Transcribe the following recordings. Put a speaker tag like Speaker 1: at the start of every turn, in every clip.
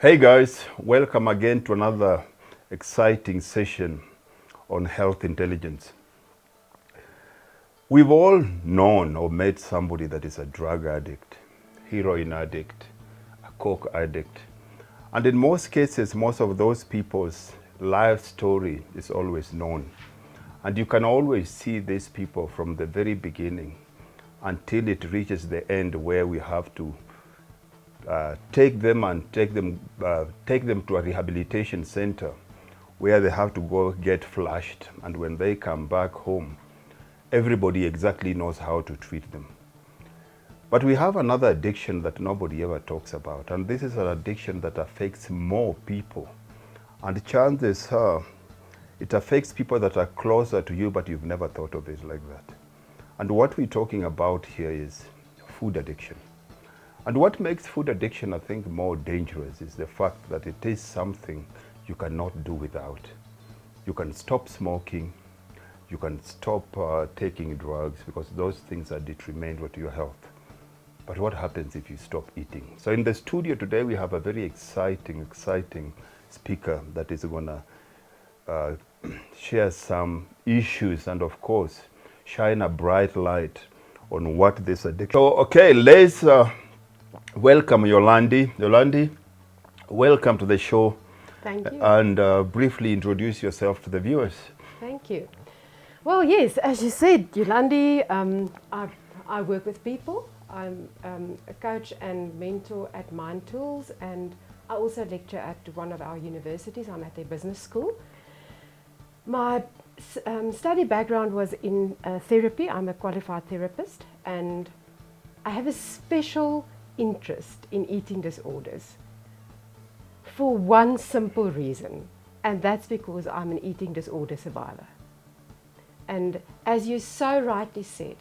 Speaker 1: Hey guys, welcome again to another exciting session on health intelligence. We've all known or met somebody that is a drug addict, heroin addict, a coke addict. And in most cases, most of those people's life story is always known. And you can always see these people from the very beginning until it reaches the end where we have to take them to a rehabilitation center where they have to go get flushed, and when they come back home, everybody exactly knows how to treat them. But we have another addiction that nobody ever talks about, and this is an addiction that affects more people, and chances are it affects people that are closer to you, but you've never thought of it like that. And what we're talking about here is food addiction. And what makes food addiction, I think, more dangerous is the fact that it is something you cannot do without. You can stop smoking, you can stop taking drugs, because those things are detrimental to your health. But what happens if you stop eating? So in the studio today, we have a very exciting speaker that is going to share some issues and, of course, shine a bright light on what this addiction. So, okay, let's welcome Yolandé. Yolandé, welcome to the show.
Speaker 2: Thank you.
Speaker 1: And briefly introduce yourself to the viewers.
Speaker 2: Thank you. Well, yes, as you said, Yolandé, I work with people. I'm a coach and mentor at Mind Tools, and I also lecture at one of our universities. I'm at their business school. My study background was in therapy. I'm a qualified therapist, and I have a special interest in eating disorders for one simple reason, and that's because I'm an eating disorder survivor. And as you so rightly said,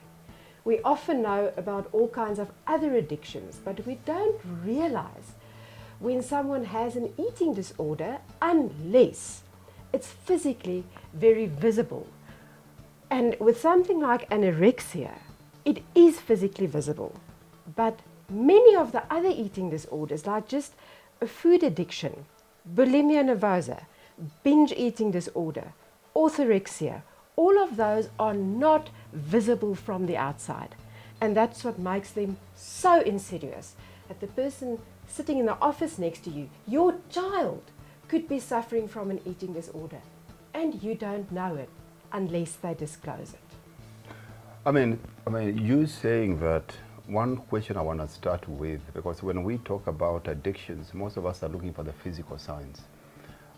Speaker 2: we often know about all kinds of other addictions, but we don't realize when someone has an eating disorder unless it's physically very visible. And with something like anorexia, it is physically visible, but many of the other eating disorders, like just a food addiction, bulimia nervosa, binge eating disorder, orthorexia, all of those are not visible from the outside. And that's what makes them so insidious. That the person sitting in the office next to you, your child, could be suffering from an eating disorder, and you don't know it unless they disclose it.
Speaker 1: I mean, you saying that, one question I want to start with, because when we talk about addictions, most of us are looking for the physical signs.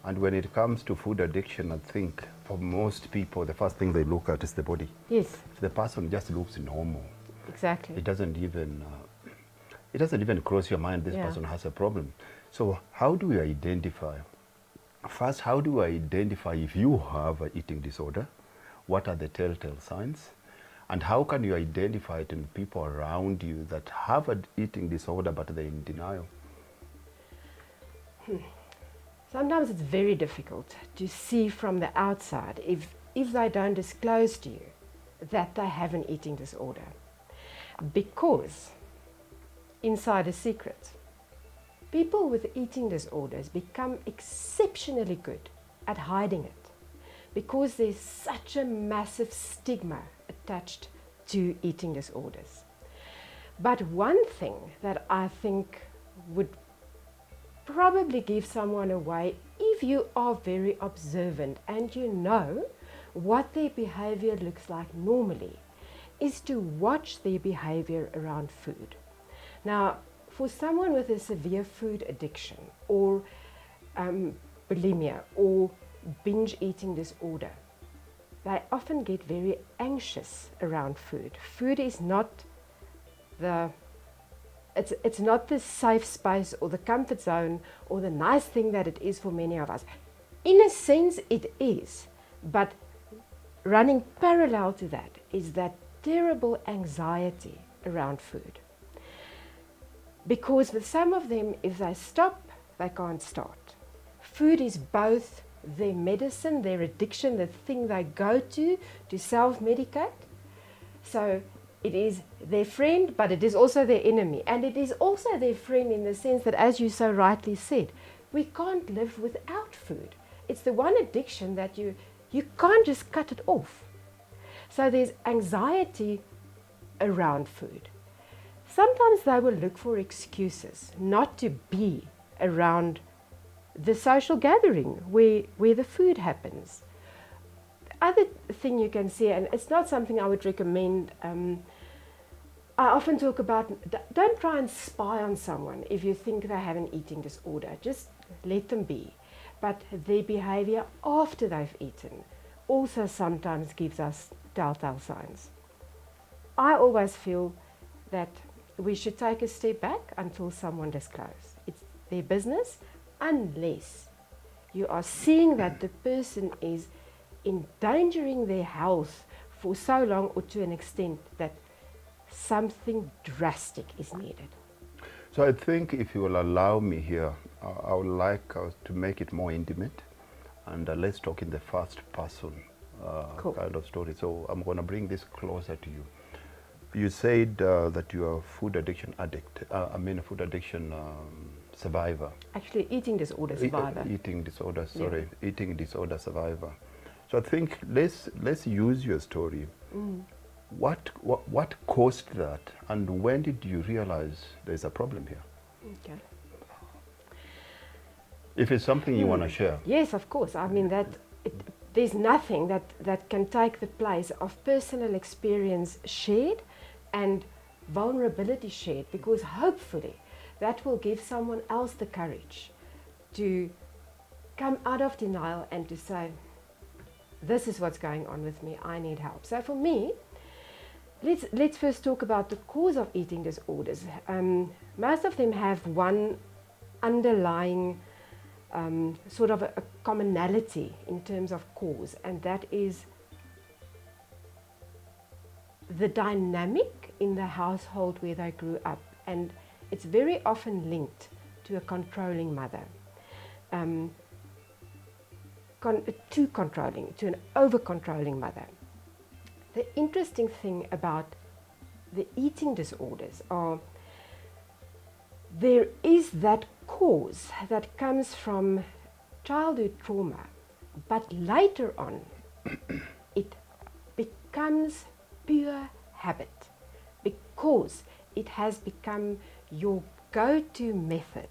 Speaker 1: And when it comes to food addiction, I think for most people, the first thing they look at is the body.
Speaker 2: Yes.
Speaker 1: If the person just looks normal,
Speaker 2: Exactly.
Speaker 1: it doesn't even cross your mind this person has a problem. So how do we identify? First, how do I identify if you have an eating disorder? What are the telltale signs? And how can you identify it in people around you that have an eating disorder but they're in denial?
Speaker 2: Sometimes it's very difficult to see from the outside if they don't disclose to you that they have an eating disorder. Because, inside a secret, people with eating disorders become exceptionally good at hiding it, because there's such a massive stigma attached to eating disorders. But one thing that I think would probably give someone away, if you are very observant and you know what their behavior looks like normally, is to watch their behavior around food. Now, for someone with a severe food addiction or bulimia or binge eating disorder, they often get very anxious around food. Food is not it's not the safe space or the comfort zone or the nice thing that it is for many of us. In a sense, it is, but running parallel to that is that terrible anxiety around food. Because with some of them, if they stop, they can't start. Food is both their medicine, their addiction, the thing they go to self-medicate. So it is their friend, but it is also their enemy. And it is also their friend in the sense that, as you so rightly said, we can't live without food. It's the one addiction that you can't just cut it off. So there's anxiety around food. Sometimes they will look for excuses not to be around the social gathering where the food happens. The other thing you can see, and it's not something I would recommend, I often talk about, don't try and spy on someone if you think they have an eating disorder. Just let them be. But their behavior after they've eaten also sometimes gives us telltale signs. I always feel that we should take a step back until someone discloses. It's their business, unless you are seeing that the person is endangering their health for so long or to an extent that something drastic is needed.
Speaker 1: So I think if you will allow me here, I would like to make it more intimate, and let's talk in the first person
Speaker 2: Cool.
Speaker 1: kind of story. So I'm going to bring this closer to you. You said that you are a food addiction addict, a food addiction survivor.
Speaker 2: Actually, eating disorder survivor.
Speaker 1: Eating disorder, sorry. Yeah. Eating disorder survivor. So I think let's use your story. What caused that, and when did you realize there's a problem here?
Speaker 2: Okay.
Speaker 1: If it's something you want to share.
Speaker 2: Yes, of course. I mean, there's nothing that can take the place of personal experience shared and vulnerability shared, because hopefully that will give someone else the courage to come out of denial and to say, this is what's going on with me, I need help. So for me, let's first talk about the cause of eating disorders. Most of them have one underlying sort of a commonality in terms of cause, and that is the dynamic in the household where they grew up. And it's very often linked to a controlling mother. To an over-controlling mother. The interesting thing about the eating disorders are there is that cause that comes from childhood trauma, but later on it becomes pure habit because it has become your go-to method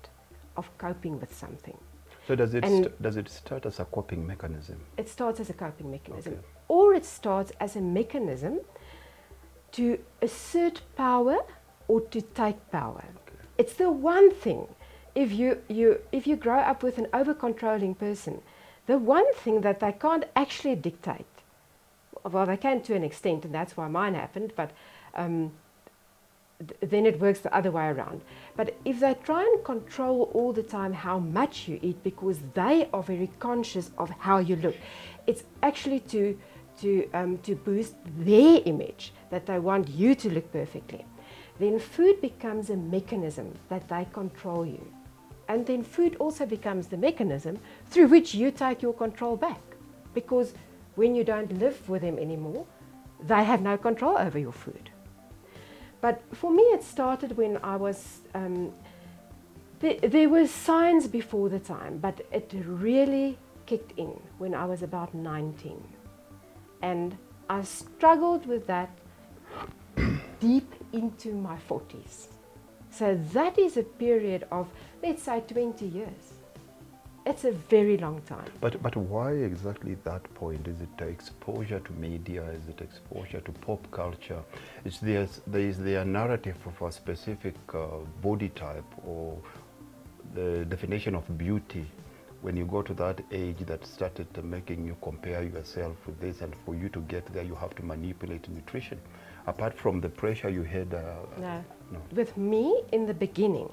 Speaker 2: of coping with something.
Speaker 1: So does it start as a coping mechanism?
Speaker 2: It starts as a coping mechanism.
Speaker 1: Okay.
Speaker 2: Or it starts as a mechanism to assert power or to take power.
Speaker 1: Okay.
Speaker 2: It's the one thing. If you grow up with an over-controlling person, the one thing that they can't actually dictate, well, they can to an extent, and that's why mine happened, but then it works the other way around. But if they try and control all the time how much you eat because they are very conscious of how you look, it's actually to boost their image, that they want you to look perfectly. Then food becomes a mechanism that they control you. And then food also becomes the mechanism through which you take your control back. Because when you don't live with them anymore, they have no control over your food. But for me, it started when I was, there were signs before the time, but it really kicked in when I was about 19. And I struggled with that deep into my 40s. So that is a period of, let's say, 20 years. It's a very long time.
Speaker 1: But why exactly that point? Is it the exposure to media? Is it exposure to pop culture? There is the narrative of a specific body type, or the definition of beauty when you go to that age that started making you compare yourself with this, and for you to get there you have to manipulate nutrition. Apart from the pressure you had?
Speaker 2: No. With me in the beginning,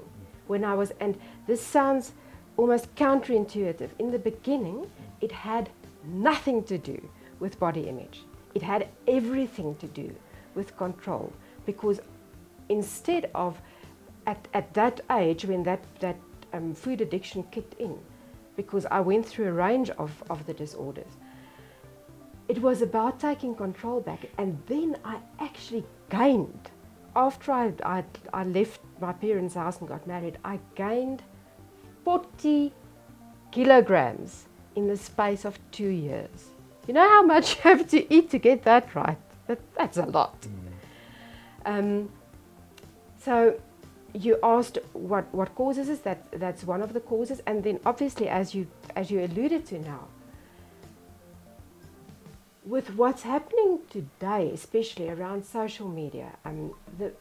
Speaker 2: when I was, and this sounds almost counterintuitive, in the beginning it had nothing to do with body image. It had everything to do with control, because instead of at that age when that food addiction kicked in, because I went through a range of the disorders, it was about taking control back. And then I actually gained, after I left my parents' house and got married, I gained 40 kilograms in the space of 2 years. You know how much you have to eat to get that right? That's a lot. So you asked what causes it. That's one of the causes. And then obviously, as you alluded to now, with what's happening today, especially around social media,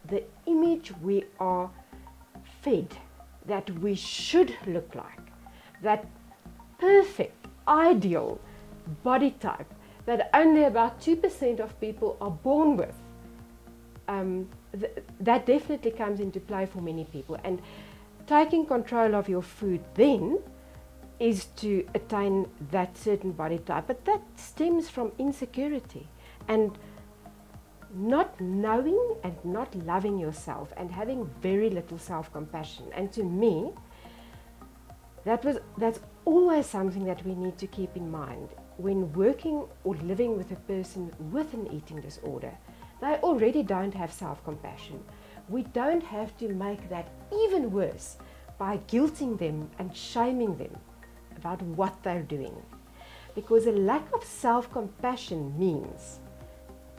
Speaker 2: the image we are fed that we should look like, that perfect, ideal body type that only about 2% of people are born with, that definitely comes into play for many people. And taking control of your food then is to attain that certain body type. But that stems from insecurity and not knowing and not loving yourself and having very little self-compassion. And to me, that's always something that we need to keep in mind when working or living with a person with an eating disorder. They already don't have self-compassion. We don't have to make that even worse by guilting them and shaming them about what they're doing. Because a lack of self-compassion means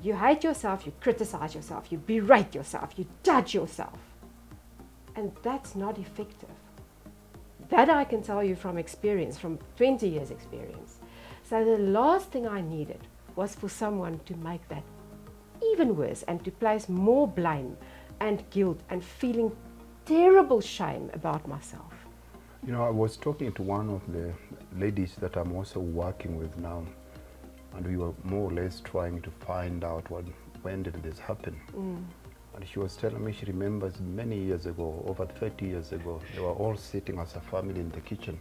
Speaker 2: you hate yourself, you criticize yourself, you berate yourself, you judge yourself. And that's not effective. That I can tell you from experience, from 20 years experience. So the last thing I needed was for someone to make that even worse and to place more blame and guilt and feeling terrible shame about myself.
Speaker 1: You know, I was talking to one of the ladies that I'm also working with now, and we were more or less trying to find out when did this happen. And she was telling me she remembers many years ago, over 30 years ago, they were all sitting as a family in the kitchen,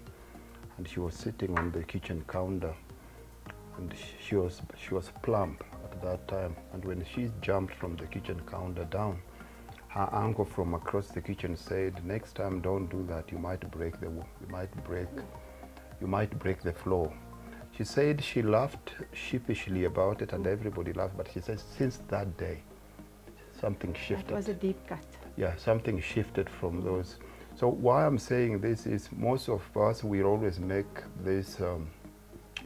Speaker 1: and she was sitting on the kitchen counter, and she was plump at that time. And when she jumped from the kitchen counter down, her uncle from across the kitchen said, "Next time, don't do that. You might break the floor." She said she laughed sheepishly about it, and everybody laughed. But she says since that day, something shifted.
Speaker 2: It was a deep cut.
Speaker 1: Yeah, something shifted from those. So why I'm saying this is most of us, we always make this.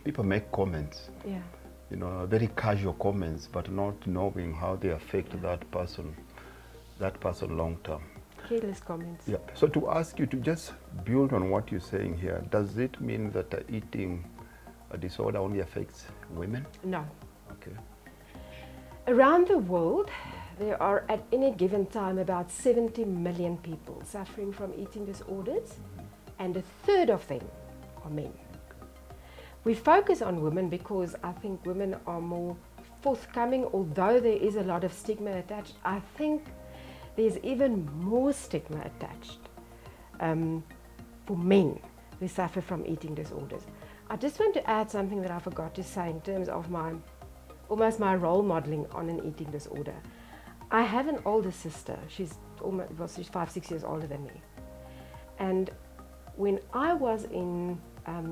Speaker 1: People make comments.
Speaker 2: Yeah.
Speaker 1: You know, very casual comments, but not knowing how they affect that person long term.
Speaker 2: Careless comments.
Speaker 1: Yeah. So to ask you to just build on what you're saying here, does it mean that eating a disorder only affects women?
Speaker 2: No.
Speaker 1: Okay.
Speaker 2: Around the world, there are at any given time about 70 million people suffering from eating disorders, and a third of them are men. We focus on women because I think women are more forthcoming, although there is a lot of stigma attached. I think there's even more stigma attached for men who suffer from eating disorders. I just want to add something that I forgot to say in terms of almost my role modeling on an eating disorder. I have an older sister. She's 5-6 years older than me. And when I was in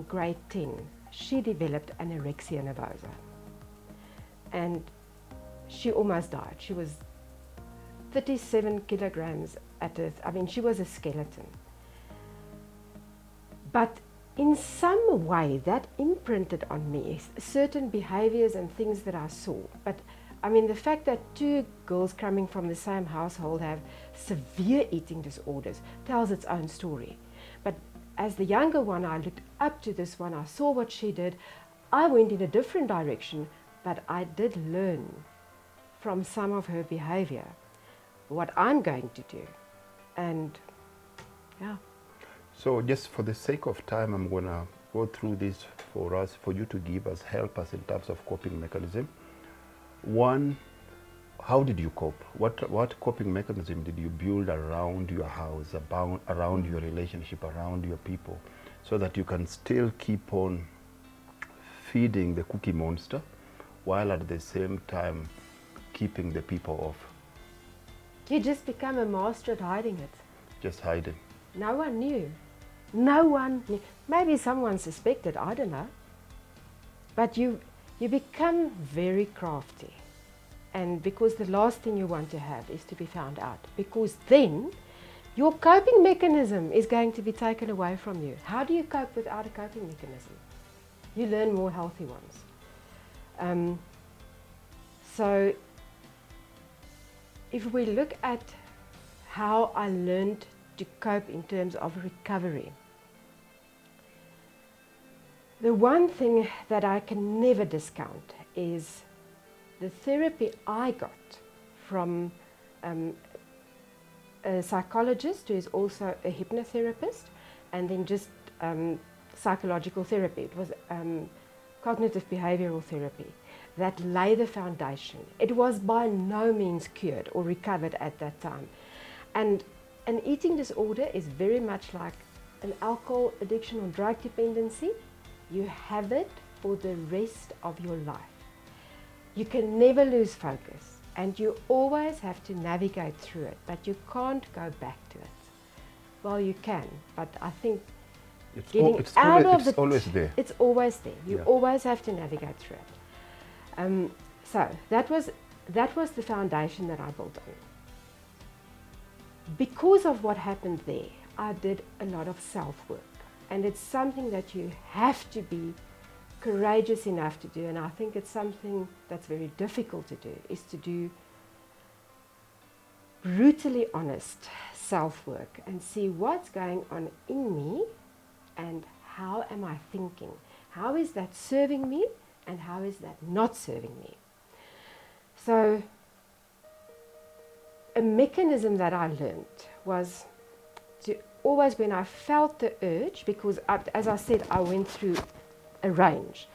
Speaker 2: grade 10, she developed anorexia nervosa. And she almost died. She was 37 kilograms she was a skeleton. But in some way that imprinted on me certain behaviors and things that I saw. But I mean, the fact that two girls coming from the same household have severe eating disorders tells its own story. But as the younger one, I looked up to this one, I saw what she did. I went in a different direction, but I did learn from some of her behavior what I'm going to do. And yeah.
Speaker 1: So just for the sake of time, I'm going to go through this for you to help us in terms of coping mechanism. One, how did you cope? What coping mechanism did you build around your house, around your relationship, around your people, so that you can still keep on feeding the cookie monster while at the same time keeping the people off?
Speaker 2: You just become a master at hiding it.
Speaker 1: Just hiding.
Speaker 2: No one knew. No one knew. Maybe someone suspected, I don't know. But you you become very crafty. And because the last thing you want to have is to be found out. Because then your coping mechanism is going to be taken away from you. How do you cope without a coping mechanism? You learn more healthy ones. So if we look at how I learned to cope in terms of recovery, the one thing that I can never discount is the therapy I got from a psychologist who is also a hypnotherapist, and then just psychological therapy. It was cognitive behavioral therapy that lay the foundation. It was by no means cured or recovered at that time. And an eating disorder is very much like an alcohol addiction or drug dependency. You have it for the rest of your life. You can never lose focus, and you always have to navigate through it, but you can't go back to it. Well, you can, but I think
Speaker 1: It's always there.
Speaker 2: It's always there. You
Speaker 1: Yeah.
Speaker 2: always have to navigate through it. So that was the foundation that I built on. Because of what happened there, I did a lot of self-work. And it's something that you have to be courageous enough to do. And I think it's something that's very difficult to do, is to do brutally honest self-work and see what's going on in me and how am I thinking. How is that serving me and how is that not serving me? So a mechanism that I learned was to always, when I felt the urge, because as I said, I went through a range: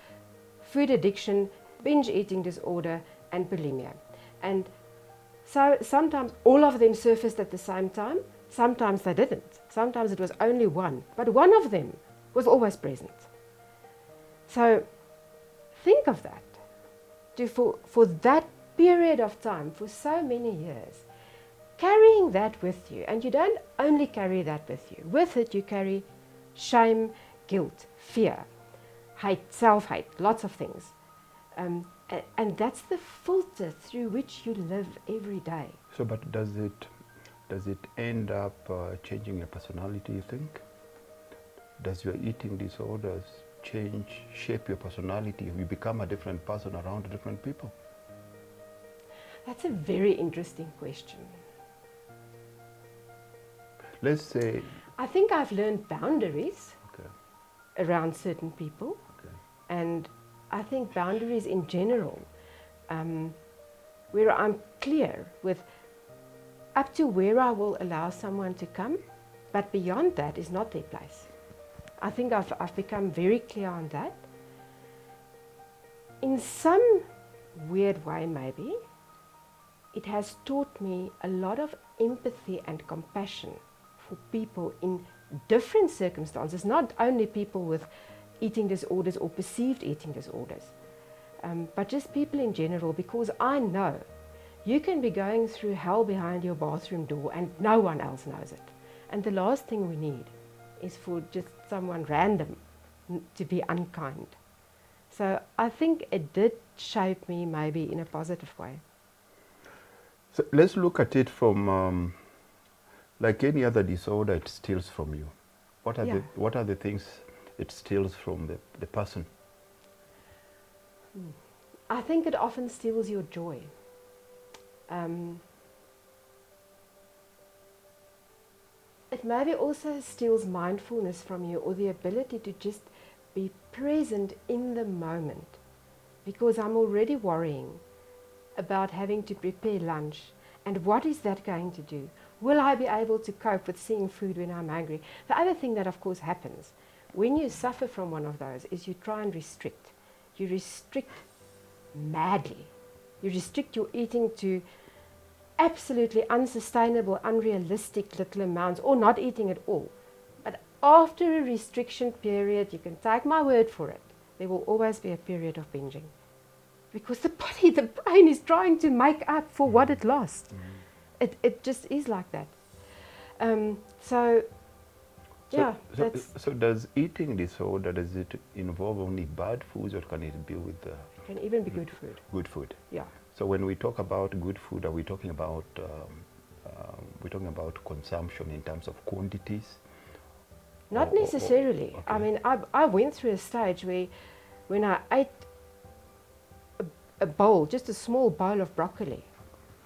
Speaker 2: food addiction, binge eating disorder, and bulimia. And so sometimes all of them surfaced at the same time, sometimes they didn't. Sometimes it was only one, but one of them was always present. So think of that. For that period of time, for so many years, carrying that with you, and you don't only carry that with you. With it you carry shame, guilt, fear, hate, self-hate, lots of things. And that's the filter through which you live every day.
Speaker 1: So, but does it end up changing your personality, you think? Does your eating disorders shape your personality? You become a different person around different people?
Speaker 2: That's a very interesting question.
Speaker 1: Let's say...
Speaker 2: I think I've learned boundaries
Speaker 1: Okay.
Speaker 2: around certain people.
Speaker 1: Okay.
Speaker 2: And I think boundaries in general, where I'm clear with up to where I will allow someone to come, but beyond that is not their place. I think I've become very clear on that. In some weird way, maybe, it has taught me a lot of empathy and compassion for people in different circumstances, not only people with eating disorders or perceived eating disorders, but just people in general, because I know you can be going through hell behind your bathroom door and no one else knows it. And the last thing we need is for just someone random to be unkind. So I think it did shape me maybe in a positive way.
Speaker 1: So let's look at it from, like any other disorder, it steals from you. What are the things it steals from the person?
Speaker 2: I think it often steals your joy. It maybe also steals mindfulness from you, or the ability to just be present in the moment, because I'm already worrying about having to prepare lunch, and what is that going to do? Will I be able to cope with seeing food when I'm hungry? The other thing that of course happens when you suffer from one of those is you try and restrict. You restrict madly. You restrict your eating to absolutely unsustainable, unrealistic little amounts, or not eating at all. But after a restriction period, you can take my word for it, there will always be a period of binging. Because the body, the brain is trying to make up for what it lost. It just is like that. So does
Speaker 1: eating disorder, does it involve only bad foods, or can it be with
Speaker 2: Can even be good food.
Speaker 1: Good food.
Speaker 2: Yeah.
Speaker 1: So when we talk about good food, are we talking about consumption in terms of quantities?
Speaker 2: Not necessarily.
Speaker 1: Okay.
Speaker 2: I mean, I went through a stage where when I ate a bowl, just a small bowl of broccoli,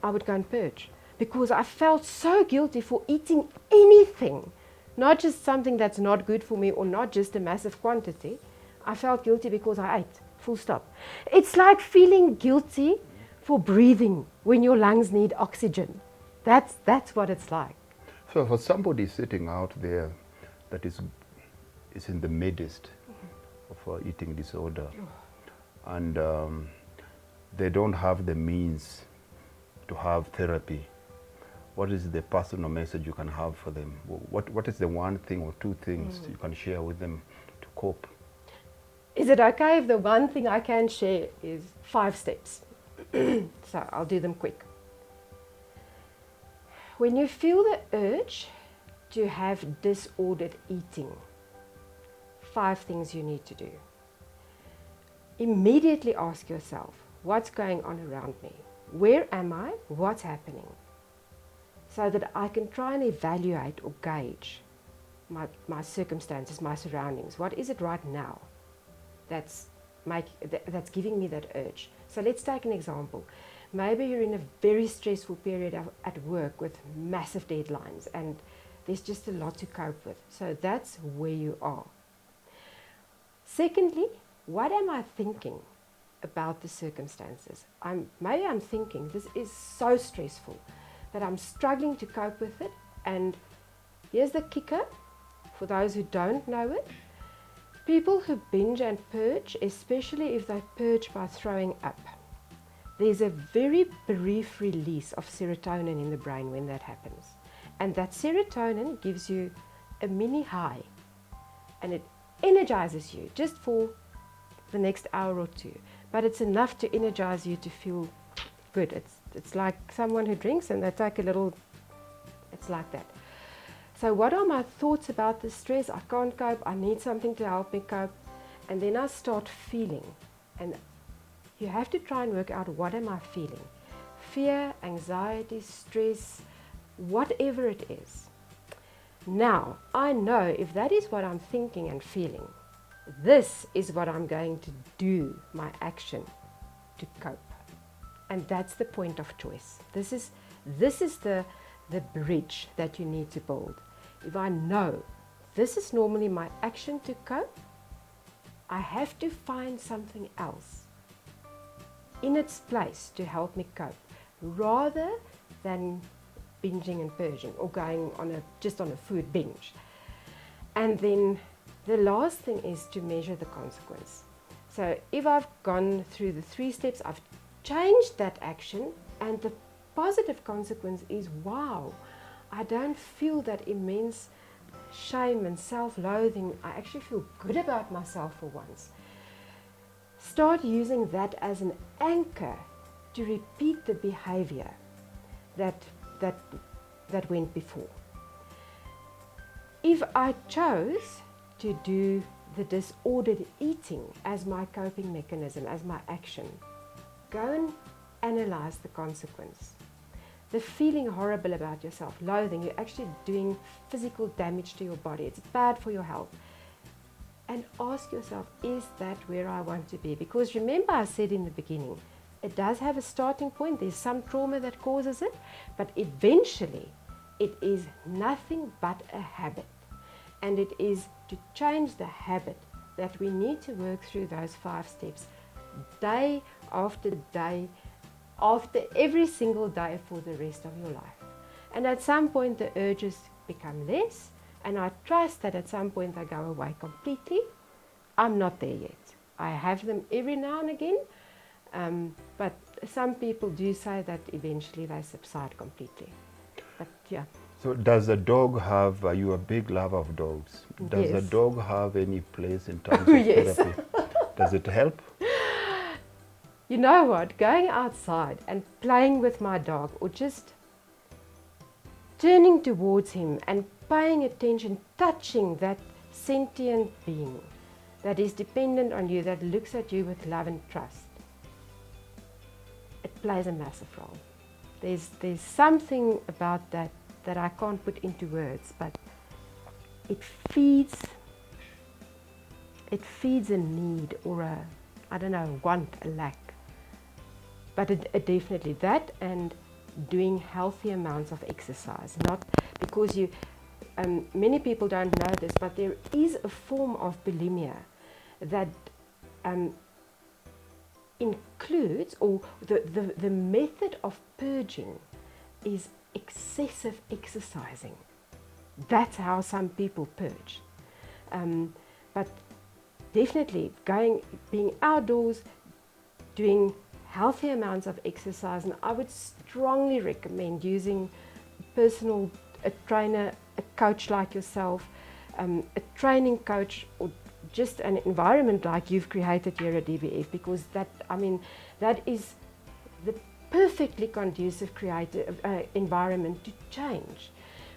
Speaker 2: I would go and purge because I felt so guilty for eating anything, not just something that's not good for me or not just a massive quantity. I felt guilty because I ate, full stop. It's like feeling guilty for breathing when your lungs need oxygen. That's what it's like.
Speaker 1: So for somebody sitting out there that is in the midst of eating disorder, and they don't have the means to have therapy, what is the personal message you can have for them? What is the one thing or two things you can share with them to cope?
Speaker 2: Is it okay if the one thing I can share is 5 steps? So I'll do them quick. When you feel the urge to have disordered eating, 5 things you need to do. Immediately ask yourself, what's going on around me? Where am I? What's happening? So that I can try and evaluate or gauge my circumstances, my surroundings. What is it right now that's giving me that urge? So let's take an example. Maybe you're in a very stressful period at work with massive deadlines and there's just a lot to cope with. So that's where you are. Secondly, what am I thinking about the circumstances? Maybe I'm thinking this is so stressful that I'm struggling to cope with it. And here's the kicker, for those who don't know it. People who binge and purge, especially if they purge by throwing up, there's a very brief release of serotonin in the brain when that happens. And that serotonin gives you a mini high. And it energizes you just for the next hour or two. But it's enough to energize you to feel good. It's like someone who drinks and they take a little, it's like that. So what are my thoughts about the stress? I can't cope, I need something to help me cope. And then I start feeling. And you have to try and work out, what am I feeling? Fear, anxiety, stress, whatever it is. Now, I know if that is what I'm thinking and feeling, this is what I'm going to do, my action to cope. And that's the point of choice. This is the bridge that you need to build. If I know this is normally my action to cope, I have to find something else in its place to help me cope, rather than binging and purging or going just on a food binge. And then the last thing is to measure the consequence. So if I've gone through the 3 steps, I've changed that action, and the positive consequence is, wow, I don't feel that immense shame and self-loathing. I actually feel good about myself for once. Start using that as an anchor to repeat the behavior that went before. If I chose to do the disordered eating as my coping mechanism, as my action, go and analyze the consequence. The feeling horrible about yourself, loathing, you're actually doing physical damage to your body. It's bad for your health. And ask yourself, is that where I want to be? Because remember, I said in the beginning, it does have a starting point. There's some trauma that causes it, but eventually it is nothing but a habit. And it is to change the habit that we need to work through those 5 steps, day after day, after every single day for the rest of your life. And at some point the urges become less, and I trust that at some point they go away completely. I'm not there yet. I have them every now and again, but some people do say that eventually they subside completely. But yeah.
Speaker 1: So does a dog have, are you a big lover of dogs? Does
Speaker 2: Yes.
Speaker 1: a dog have any place in terms of
Speaker 2: Yes.
Speaker 1: therapy? Does it help?
Speaker 2: You know what? Going outside and playing with my dog, or just turning towards him and paying attention, touching that sentient being that is dependent on you, that looks at you with love and trust. plays a massive role. There's something about that that I can't put into words, but it feeds a need or a, I don't know, want, a lack. But it definitely that, and doing healthy amounts of exercise. Not because you, many people don't know this, but there is a form of bulimia that includes, or the method of purging is excessive exercising. That's how some people purge. But definitely being outdoors, doing healthy amounts of exercise, and I would strongly recommend using a trainer, a coach like yourself, a training coach, or just an environment like you've created here at DBF, because that is the perfectly conducive creative environment to change,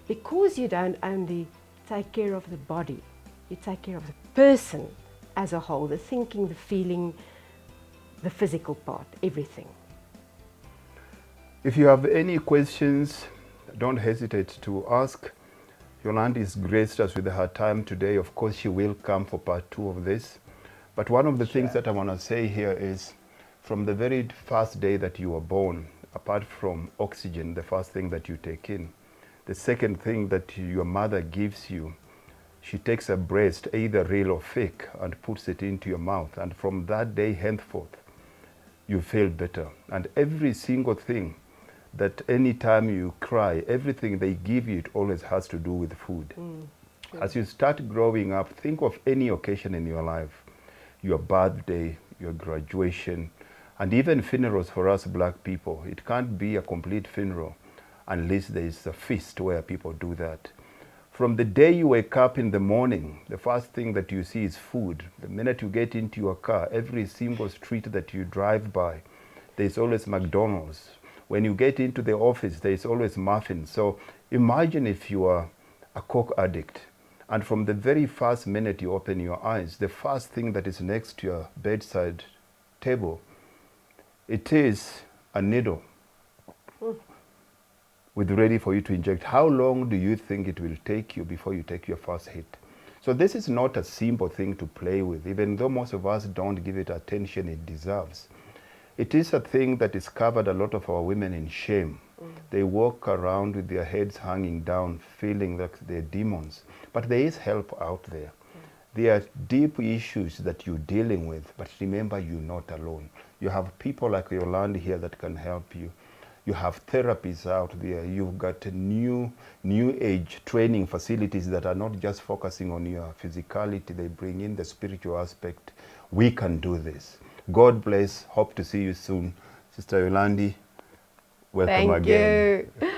Speaker 2: because you don't only take care of the body, you take care of the person as a whole, the thinking, the feeling, the physical part, everything.
Speaker 1: If you have any questions, don't hesitate to ask. Yolandé has graced us with her time today. Of course, she will come for part 2 of this. But one of the things that I want to say here is, from the very first day that you were born, apart from oxygen, the first thing that you take in, the second thing that your mother gives you, she takes a breast, either real or fake, and puts it into your mouth. And from that day henceforth, you feel better. And every single thing that any time you cry, everything they give you, it always has to do with food. As you start growing up, think of any occasion in your life, your birthday, your graduation, and even funerals for us black people. It can't be a complete funeral unless there is a feast where people do that. From the day you wake up in the morning, the first thing that you see is food. The minute you get into your car, every single street that you drive by, there's always McDonald's. When you get into the office, there's always muffins. So imagine if you are a Coke addict, and from the very first minute you open your eyes, the first thing that is next to your bedside table, it is a needle with ready for you to inject. How long do you think it will take you before you take your first hit? So this is not a simple thing to play with, even though most of us don't give it attention it deserves. It is a thing that has covered a lot of our women in shame. They walk around with their heads hanging down, feeling like they're demons. But there is help out there. There are deep issues that you're dealing with, but remember, you're not alone. You have people like Yolandé here that can help you. You have therapies out there. You've got new age training facilities that are not just focusing on your physicality. They bring in the spiritual aspect. We can do this. God bless. Hope to see you soon. Sister Yolandé, welcome again.
Speaker 2: Thank you.